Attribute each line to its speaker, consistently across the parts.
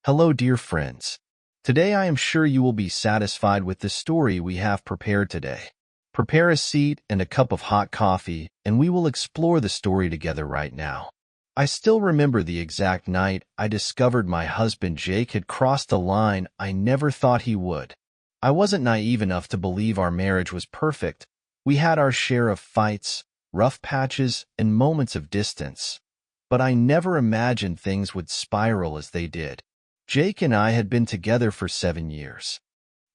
Speaker 1: Hello, dear friends. Today I am sure you will be satisfied with the story we have prepared today. Prepare a seat and a cup of hot coffee, and we will explore the story together right now. I still remember the exact night I discovered my husband Jake had crossed a line I never thought he would. I wasn't naive enough to believe our marriage was perfect. We had our share of fights, rough patches, and moments of distance. But I never imagined things would spiral as they did. Jake and I had been together for 7 years.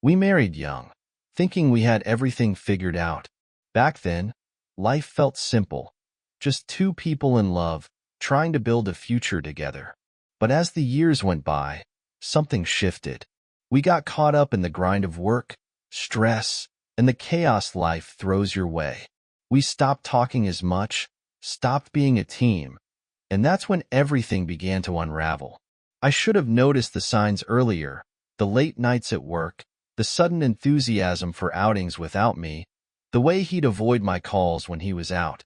Speaker 1: We married young, thinking we had everything figured out. Back then, life felt simple, just two people in love, trying to build a future together. But as the years went by, something shifted. We got caught up in the grind of work, stress, and the chaos life throws your way. We stopped talking as much, stopped being a team, and that's when everything began to unravel. I should have noticed the signs earlier, the late nights at work, the sudden enthusiasm for outings without me, the way he'd avoid my calls when he was out.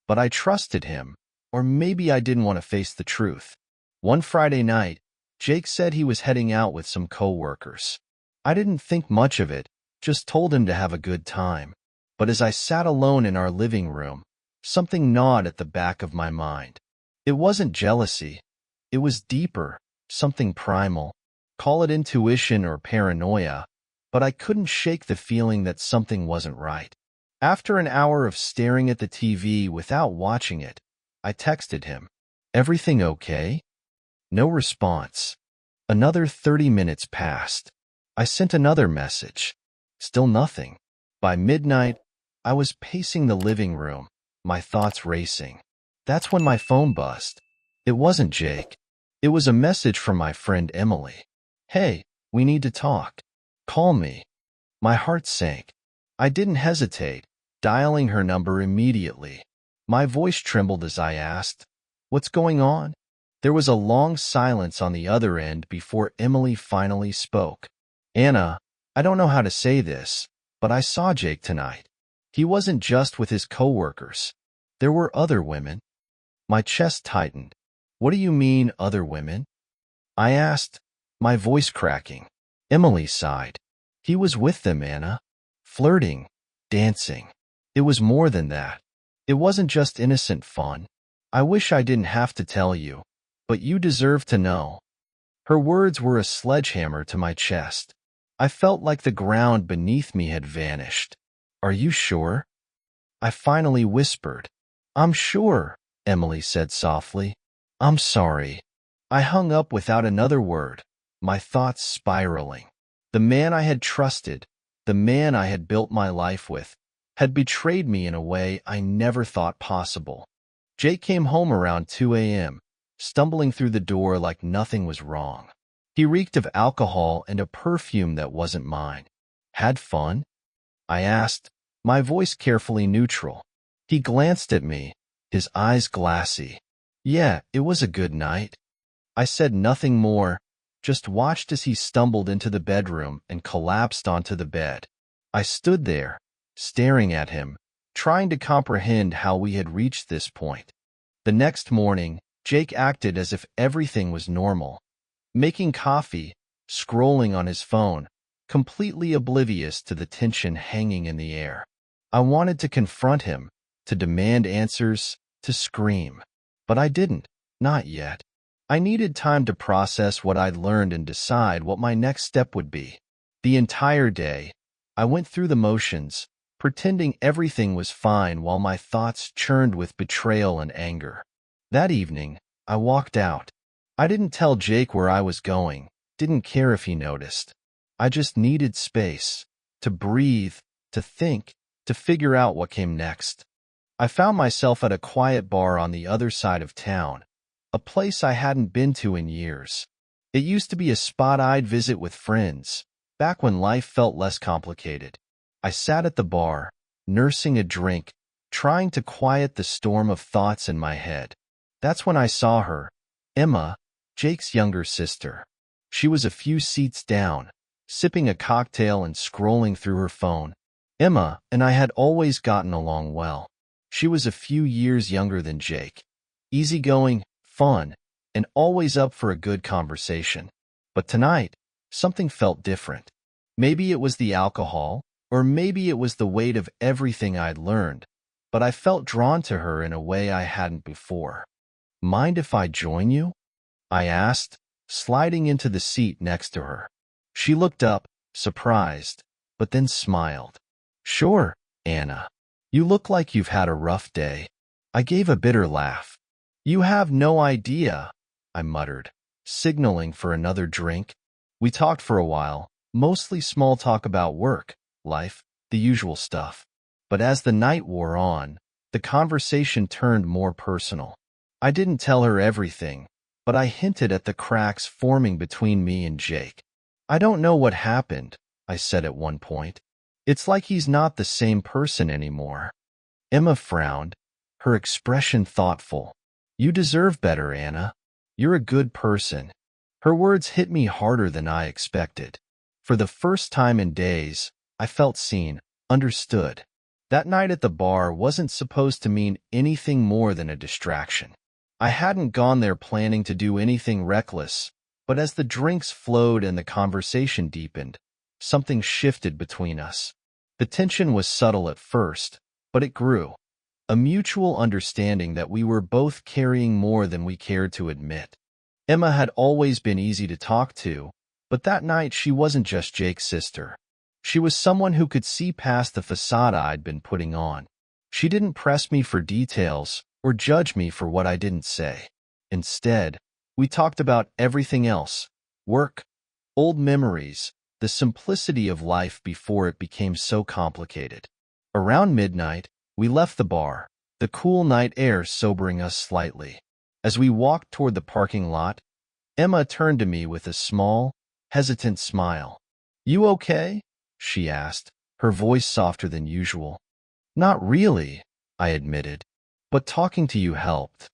Speaker 1: But I trusted him, or maybe I didn't want to face the truth. One Friday night, Jake said he was heading out with some coworkers. I didn't think much of it, just told him to have a good time. But as I sat alone in our living room, something gnawed at the back of my mind. It wasn't jealousy. It was deeper, something primal. Call it intuition or paranoia, but I couldn't shake the feeling that something wasn't right. After an hour of staring at the TV without watching it, I texted him, "Everything okay?" No response. Another 30 minutes passed. I sent another message. Still nothing. By midnight, I was pacing the living room, my thoughts racing. That's when my phone buzzed. It wasn't Jake. It was a message from my friend Emily. "Hey, we need to talk. Call me." My heart sank. I didn't hesitate, dialing her number immediately. My voice trembled as I asked, "What's going on?" There was a long silence on the other end before Emily finally spoke. "Anna, I don't know how to say this, but I saw Jake tonight. He wasn't just with his coworkers. There were other women." My chest tightened. "What do you mean, other women?" I asked, my voice cracking. Emily sighed. "He was with them, Anna. Flirting, dancing. It was more than that. It wasn't just innocent fun. I wish I didn't have to tell you, but you deserve to know." Her words were a sledgehammer to my chest. I felt like the ground beneath me had vanished. "Are you sure?" I finally whispered. "I'm sure," Emily said softly. "I'm sorry." I hung up without another word, my thoughts spiraling. The man I had trusted, the man I had built my life with, had betrayed me in a way I never thought possible. Jake came home around 2 a.m., stumbling through the door like nothing was wrong. He reeked of alcohol and a perfume that wasn't mine. "Had fun?" I asked, my voice carefully neutral. He glanced at me, his eyes glassy. "Yeah, it was a good night." I said nothing more, just watched as he stumbled into the bedroom and collapsed onto the bed. I stood there, staring at him, trying to comprehend how we had reached this point. The next morning, Jake acted as if everything was normal, making coffee, scrolling on his phone, completely oblivious to the tension hanging in the air. I wanted to confront him, to demand answers, to scream. But I didn't, not yet. I needed time to process what I'd learned and decide what my next step would be. The entire day, I went through the motions, pretending everything was fine while my thoughts churned with betrayal and anger. That evening, I walked out. I didn't tell Jake where I was going, didn't care if he noticed. I just needed space, to breathe, to think, to figure out what came next. I found myself at a quiet bar on the other side of town, a place I hadn't been to in years. It used to be a spot I'd visit with friends, back when life felt less complicated. I sat at the bar, nursing a drink, trying to quiet the storm of thoughts in my head. That's when I saw her, Emma, Jake's younger sister. She was a few seats down, sipping a cocktail and scrolling through her phone. Emma and I had always gotten along well. She was a few years younger than Jake, easygoing, fun, and always up for a good conversation. But tonight, something felt different. Maybe it was the alcohol, or maybe it was the weight of everything I'd learned, but I felt drawn to her in a way I hadn't before. "Mind if I join you?" I asked, sliding into the seat next to her. She looked up, surprised, but then smiled. "Sure, Anna. You look like you've had a rough day." I gave a bitter laugh. "You have no idea," I muttered, signaling for another drink. We talked for a while, mostly small talk about work, life, the usual stuff. But as the night wore on, the conversation turned more personal. I didn't tell her everything, but I hinted at the cracks forming between me and Jake. "I don't know what happened," I said at one point. "It's like he's not the same person anymore." Emma frowned, her expression thoughtful. "You deserve better, Anna. You're a good person." Her words hit me harder than I expected. For the first time in days, I felt seen, understood. That night at the bar wasn't supposed to mean anything more than a distraction. I hadn't gone there planning to do anything reckless, but as the drinks flowed and the conversation deepened, something shifted between us. The tension was subtle at first, but it grew. A mutual understanding that we were both carrying more than we cared to admit. Emma had always been easy to talk to, but that night she wasn't just Jake's sister. She was someone who could see past the facade I'd been putting on. She didn't press me for details or judge me for what I didn't say. Instead, we talked about everything else: work, old memories, the simplicity of life before it became so complicated. Around midnight, we left the bar, the cool night air sobering us slightly. As we walked toward the parking lot, Emma turned to me with a small, hesitant smile. "You okay?" she asked, her voice softer than usual. "Not really," I admitted, "but talking to you helped."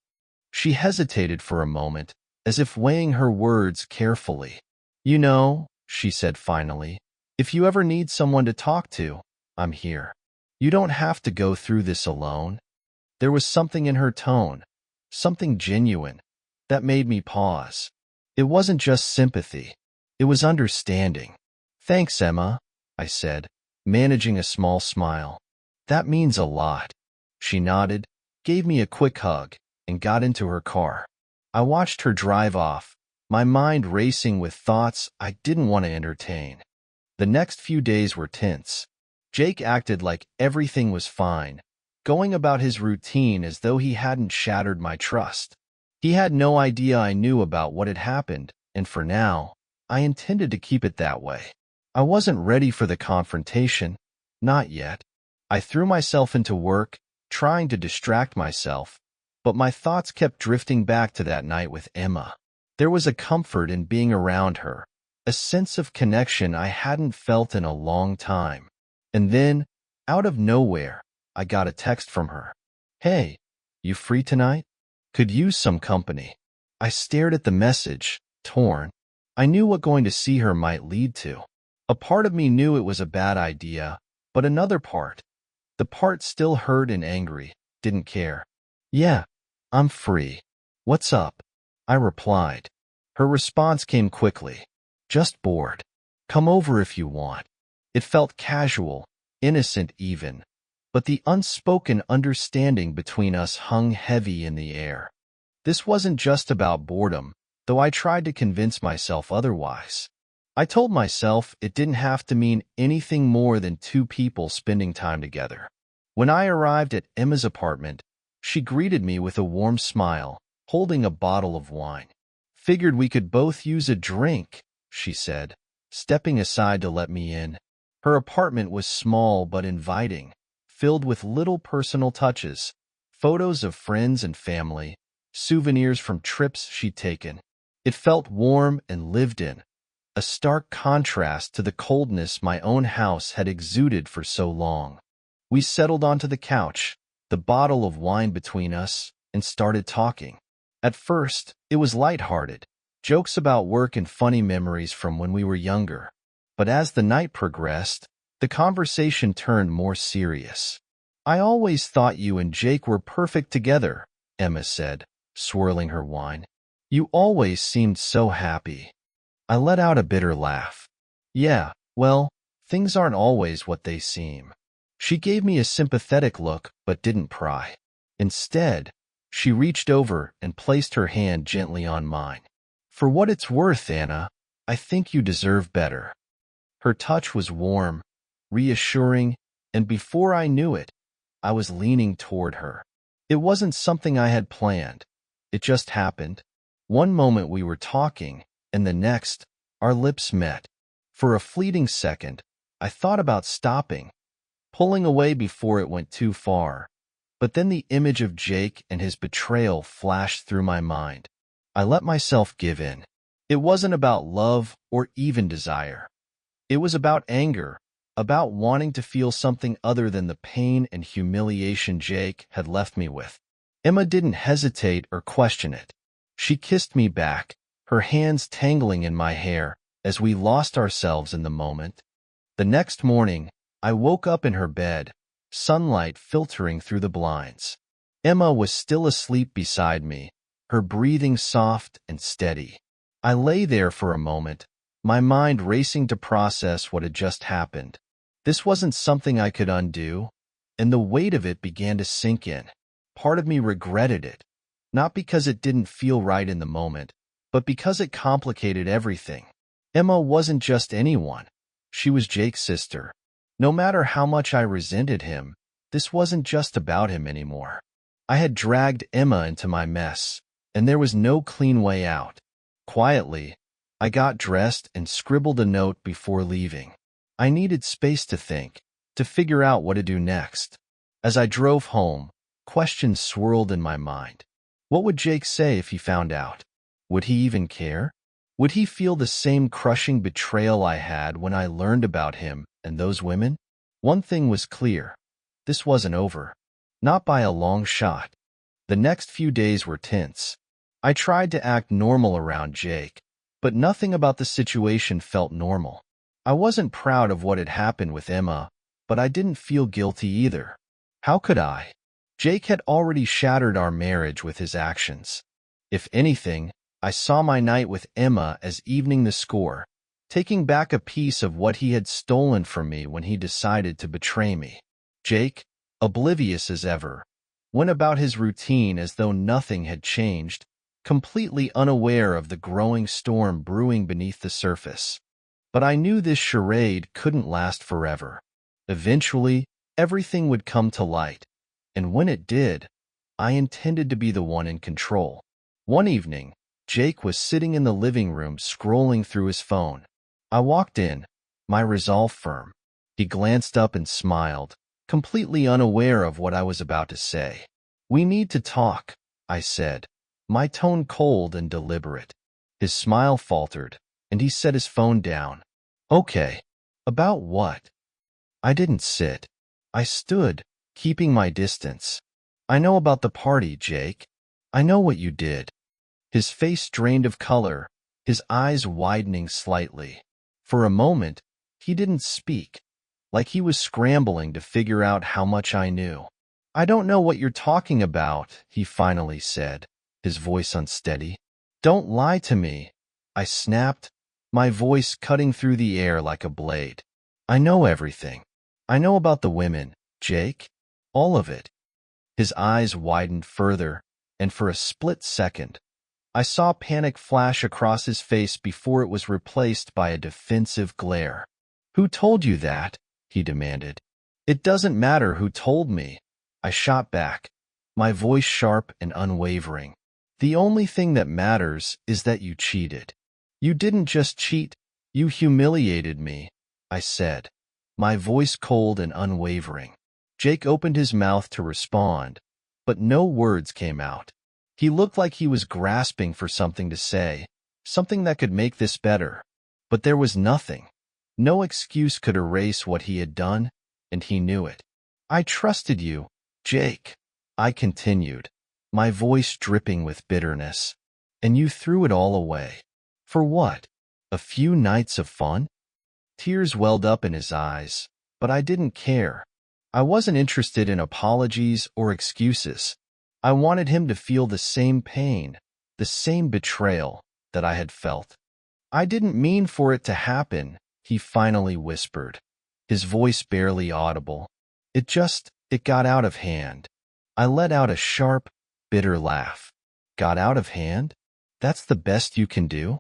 Speaker 1: She hesitated for a moment, as if weighing her words carefully. "You know," she said finally, "if you ever need someone to talk to, I'm here. You don't have to go through this alone." There was something in her tone, something genuine, that made me pause. It wasn't just sympathy, it was understanding. "Thanks, Emma," I said, managing a small smile. "That means a lot." She nodded, gave me a quick hug, and got into her car. I watched her drive off, my mind racing with thoughts I didn't want to entertain. The next few days were tense. Jake acted like everything was fine, going about his routine as though he hadn't shattered my trust. He had no idea I knew about what had happened, and for now, I intended to keep it that way. I wasn't ready for the confrontation, not yet. I threw myself into work, trying to distract myself, but my thoughts kept drifting back to that night with Emma. There was a comfort in being around her, a sense of connection I hadn't felt in a long time. And then, out of nowhere, I got a text from her. "Hey, you free tonight? Could use some company." I stared at the message, torn. I knew what going to see her might lead to. A part of me knew it was a bad idea, but another part, the part still hurt and angry, didn't care. "Yeah, I'm free. What's up?" I replied. Her response came quickly. "Just bored. Come over if you want." It felt casual, innocent even, but the unspoken understanding between us hung heavy in the air. This wasn't just about boredom, though I tried to convince myself otherwise. I told myself it didn't have to mean anything more than two people spending time together. When I arrived at Emma's apartment, she greeted me with a warm smile, holding a bottle of wine. "Figured we could both use a drink," she said, stepping aside to let me in. Her apartment was small but inviting, filled with little personal touches, photos of friends and family, souvenirs from trips she'd taken. It felt warm and lived in, a stark contrast to the coldness my own house had exuded for so long. We settled onto the couch, the bottle of wine between us, and started talking. At first, it was lighthearted, jokes about work and funny memories from when we were younger. But as the night progressed, the conversation turned more serious. "I always thought you and Jake were perfect together," Emma said, swirling her wine. "You always seemed so happy." I let out a bitter laugh. Yeah, well, things aren't always what they seem. She gave me a sympathetic look but didn't pry. Instead, she reached over and placed her hand gently on mine. For what it's worth, Anna, I think you deserve better. Her touch was warm, reassuring, and before I knew it, I was leaning toward her. It wasn't something I had planned. It just happened. One moment we were talking, and the next, our lips met. For a fleeting second, I thought about stopping, pulling away before it went too far. But then the image of Jake and his betrayal flashed through my mind. I let myself give in. It wasn't about love or even desire. It was about anger, about wanting to feel something other than the pain and humiliation Jake had left me with. Emma didn't hesitate or question it. She kissed me back, her hands tangling in my hair as we lost ourselves in the moment. The next morning, I woke up in her bed, sunlight filtering through the blinds. Emma was still asleep beside me, her breathing soft and steady. I lay there for a moment, my mind racing to process what had just happened. This wasn't something I could undo, and the weight of it began to sink in. Part of me regretted it, not because it didn't feel right in the moment, but because it complicated everything. Emma wasn't just anyone. She was Jake's sister. No matter how much I resented him, this wasn't just about him anymore. I had dragged Emma into my mess, and there was no clean way out. Quietly, I got dressed and scribbled a note before leaving. I needed space to think, to figure out what to do next. As I drove home, questions swirled in my mind. What would Jake say if he found out? Would he even care? Would he feel the same crushing betrayal I had when I learned about him and those women? One thing was clear. This wasn't over. Not by a long shot. The next few days were tense. I tried to act normal around Jake, but nothing about the situation felt normal. I wasn't proud of what had happened with Emma, but I didn't feel guilty either. How could I? Jake had already shattered our marriage with his actions. If anything, I saw my night with Emma as evening the score, taking back a piece of what he had stolen from me when he decided to betray me. Jake, oblivious as ever, went about his routine as though nothing had changed, completely unaware of the growing storm brewing beneath the surface. But I knew this charade couldn't last forever. Eventually, everything would come to light, and when it did, I intended to be the one in control. One evening, Jake was sitting in the living room scrolling through his phone. I walked in, my resolve firm. He glanced up and smiled, completely unaware of what I was about to say. "We need to talk," I said, my tone cold and deliberate. His smile faltered, and he set his phone down. "Okay. About what?" I didn't sit. I stood, keeping my distance. "I know about the party, Jake. I know what you did." His face drained of color, his eyes widening slightly. For a moment, he didn't speak, like he was scrambling to figure out how much I knew. "I don't know what you're talking about," he finally said, his voice unsteady. "Don't lie to me," I snapped, my voice cutting through the air like a blade. "I know everything. I know about the women, Jake. All of it." His eyes widened further, and for a split second, I saw panic flash across his face before it was replaced by a defensive glare. "Who told you that?" he demanded. "It doesn't matter who told me," I shot back, my voice sharp and unwavering. "The only thing that matters is that you cheated. You didn't just cheat, you humiliated me," I said, my voice cold and unwavering. Jake opened his mouth to respond, but no words came out. He looked like he was grasping for something to say, something that could make this better. But there was nothing. No excuse could erase what he had done, and he knew it. "I trusted you, Jake," I continued, my voice dripping with bitterness. "And you threw it all away. For what? A few nights of fun?" Tears welled up in his eyes, but I didn't care. I wasn't interested in apologies or excuses. I wanted him to feel the same pain, the same betrayal that I had felt. I didn't mean for it to happen, he finally whispered, his voice barely audible. It got out of hand. I let out a sharp, bitter laugh. Got out of hand? That's the best you can do?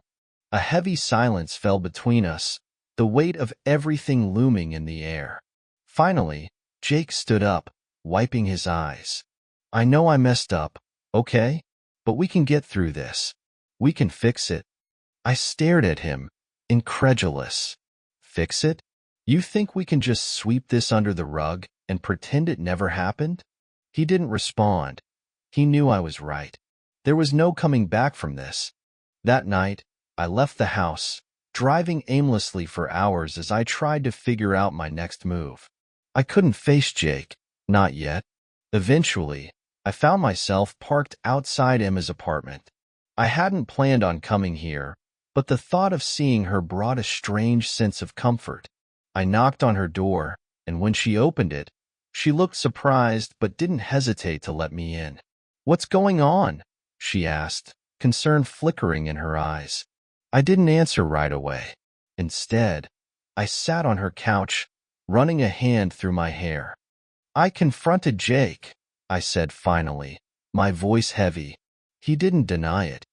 Speaker 1: A heavy silence fell between us, the weight of everything looming in the air. Finally, Jake stood up, wiping his eyes. I know I messed up, okay? But we can get through this. We can fix it. I stared at him, incredulous. Fix it? You think we can just sweep this under the rug and pretend it never happened? He didn't respond. He knew I was right. There was no coming back from this. That night, I left the house, driving aimlessly for hours as I tried to figure out my next move. I couldn't face Jake, not yet. Eventually, I found myself parked outside Emma's apartment. I hadn't planned on coming here, but the thought of seeing her brought a strange sense of comfort. I knocked on her door, and when she opened it, she looked surprised but didn't hesitate to let me in. "What's going on?" she asked, concern flickering in her eyes. I didn't answer right away. Instead, I sat on her couch, running a hand through my hair. "I confronted Jake," I said finally, my voice heavy. He didn't deny it.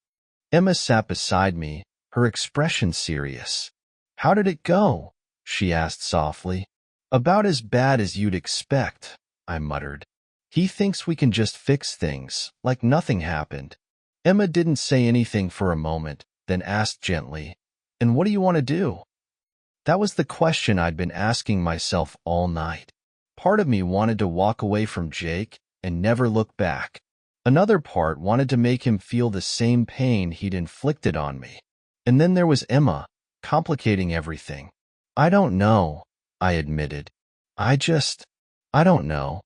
Speaker 1: Emma sat beside me, her expression serious. "How did it go?" she asked softly. "About as bad as you'd expect," I muttered. "He thinks we can just fix things, like nothing happened." Emma didn't say anything for a moment, then asked gently, "And what do you want to do?" That was the question I'd been asking myself all night. Part of me wanted to walk away from Jake and never look back. Another part wanted to make him feel the same pain he'd inflicted on me. And then there was Emma, complicating everything. "I don't know," I admitted. I don't know."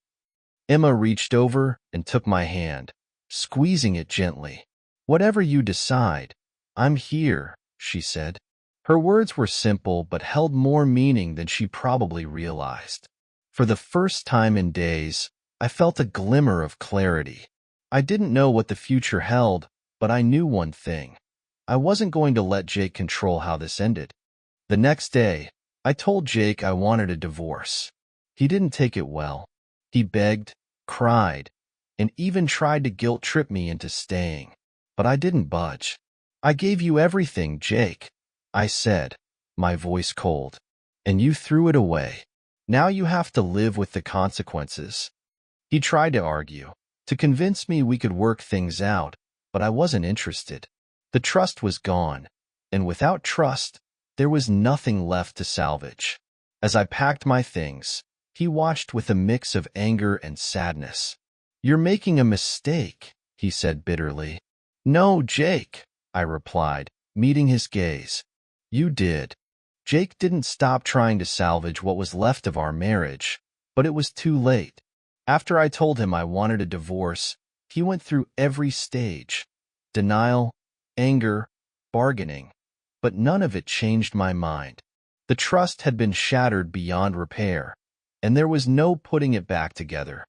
Speaker 1: Emma reached over and took my hand, squeezing it gently. "Whatever you decide, I'm here," she said. Her words were simple but held more meaning than she probably realized. For the first time in days, I felt a glimmer of clarity. I didn't know what the future held, but I knew one thing. I wasn't going to let Jake control how this ended. The next day, I told Jake I wanted a divorce. He didn't take it well. He begged, cried, and even tried to guilt-trip me into staying. But I didn't budge. "I gave you everything, Jake," I said, my voice cold, "and you threw it away. Now you have to live with the consequences." He tried to argue, to convince me we could work things out, but I wasn't interested. The trust was gone, and without trust, there was nothing left to salvage. As I packed my things, he watched with a mix of anger and sadness. "You're making a mistake," he said bitterly. "No, Jake," I replied, meeting his gaze. "You did." Jake didn't stop trying to salvage what was left of our marriage, but it was too late. After I told him I wanted a divorce, he went through every stage: denial, anger, bargaining, but none of it changed my mind. The trust had been shattered beyond repair, and there was no putting it back together.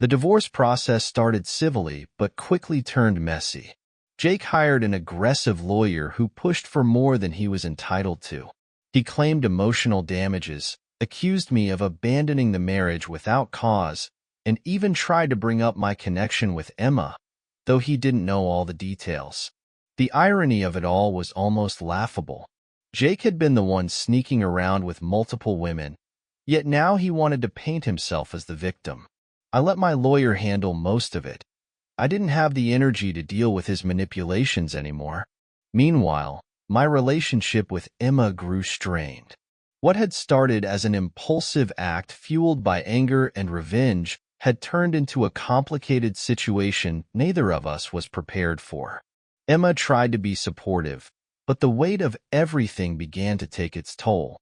Speaker 1: The divorce process started civilly but quickly turned messy. Jake hired an aggressive lawyer who pushed for more than he was entitled to. He claimed emotional damages, accused me of abandoning the marriage without cause, and even tried to bring up my connection with Emma, though he didn't know all the details. The irony of it all was almost laughable. Jake had been the one sneaking around with multiple women, yet now he wanted to paint himself as the victim. I let my lawyer handle most of it. I didn't have the energy to deal with his manipulations anymore. Meanwhile, my relationship with Emma grew strained. What had started as an impulsive act fueled by anger and revenge had turned into a complicated situation neither of us was prepared for. Emma tried to be supportive, but the weight of everything began to take its toll.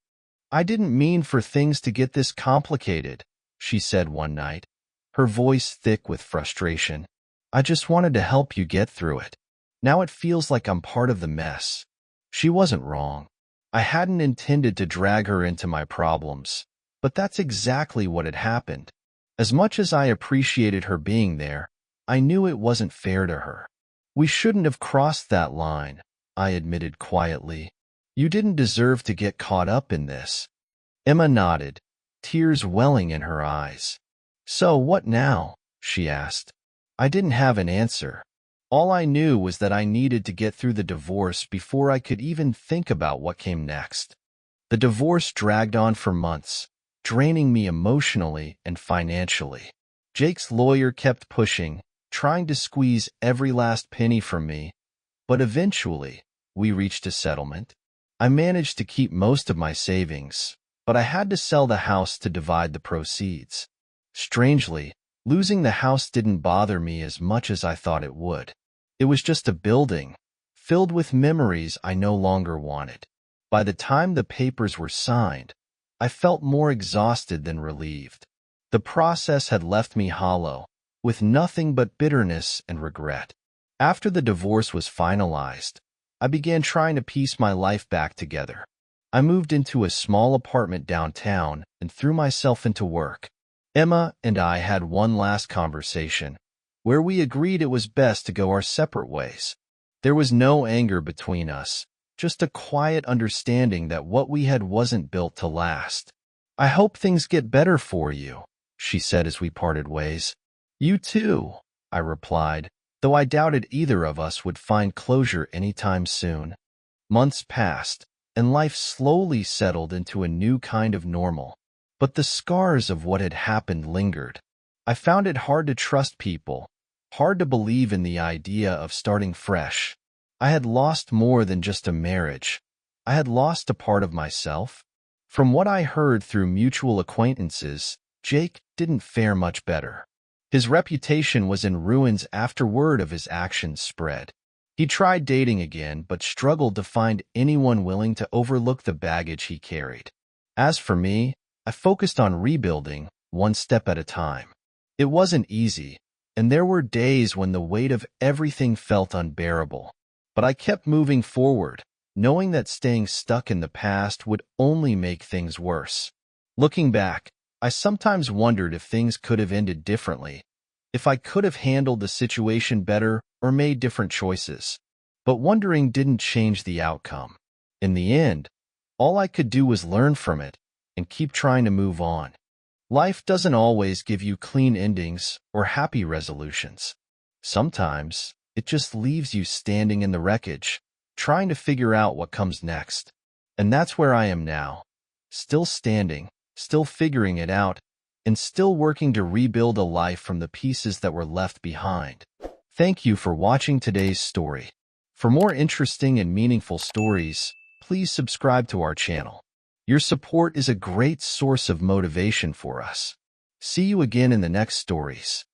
Speaker 1: "I didn't mean for things to get this complicated," she said one night, her voice thick with frustration. "I just wanted to help you get through it. Now it feels like I'm part of the mess." She wasn't wrong. I hadn't intended to drag her into my problems, but that's exactly what had happened. As much as I appreciated her being there, I knew it wasn't fair to her. "We shouldn't have crossed that line," I admitted quietly. You didn't deserve to get caught up in this. Emma nodded, tears welling in her eyes. So what now? She asked. I didn't have an answer. All I knew was that I needed to get through the divorce before I could even think about what came next. The divorce dragged on for months, draining me emotionally and financially. Jake's lawyer kept pushing, trying to squeeze every last penny from me, but eventually, we reached a settlement. I managed to keep most of my savings, but I had to sell the house to divide the proceeds. Strangely, losing the house didn't bother me as much as I thought it would. It was just a building, filled with memories I no longer wanted. By the time the papers were signed, I felt more exhausted than relieved. The process had left me hollow, with nothing but bitterness and regret. After the divorce was finalized, I began trying to piece my life back together. I moved into a small apartment downtown and threw myself into work. Emma and I had one last conversation, where we agreed it was best to go our separate ways. There was no anger between us, just a quiet understanding that what we had wasn't built to last. I hope things get better for you, she said as we parted ways. You too, I replied, though I doubted either of us would find closure anytime soon. Months passed, and life slowly settled into a new kind of normal. But the scars of what had happened lingered. I found it hard to trust people, hard to believe in the idea of starting fresh. I had lost more than just a marriage. I had lost a part of myself. From what I heard through mutual acquaintances, Jake didn't fare much better. His reputation was in ruins after word of his actions spread. He tried dating again, but struggled to find anyone willing to overlook the baggage he carried. As for me, I focused on rebuilding, one step at a time. It wasn't easy, and there were days when the weight of everything felt unbearable. But I kept moving forward, knowing that staying stuck in the past would only make things worse. Looking back, I sometimes wondered if things could have ended differently, if I could have handled the situation better or made different choices. But wondering didn't change the outcome. In the end, all I could do was learn from it and keep trying to move on. Life doesn't always give you clean endings or happy resolutions. Sometimes, it just leaves you standing in the wreckage, trying to figure out what comes next. And that's where I am now. Still standing, still figuring it out, and still working to rebuild a life from the pieces that were left behind. Thank you for watching today's story. For more interesting and meaningful stories, please subscribe to our channel. Your support is a great source of motivation for us. See you again in the next stories.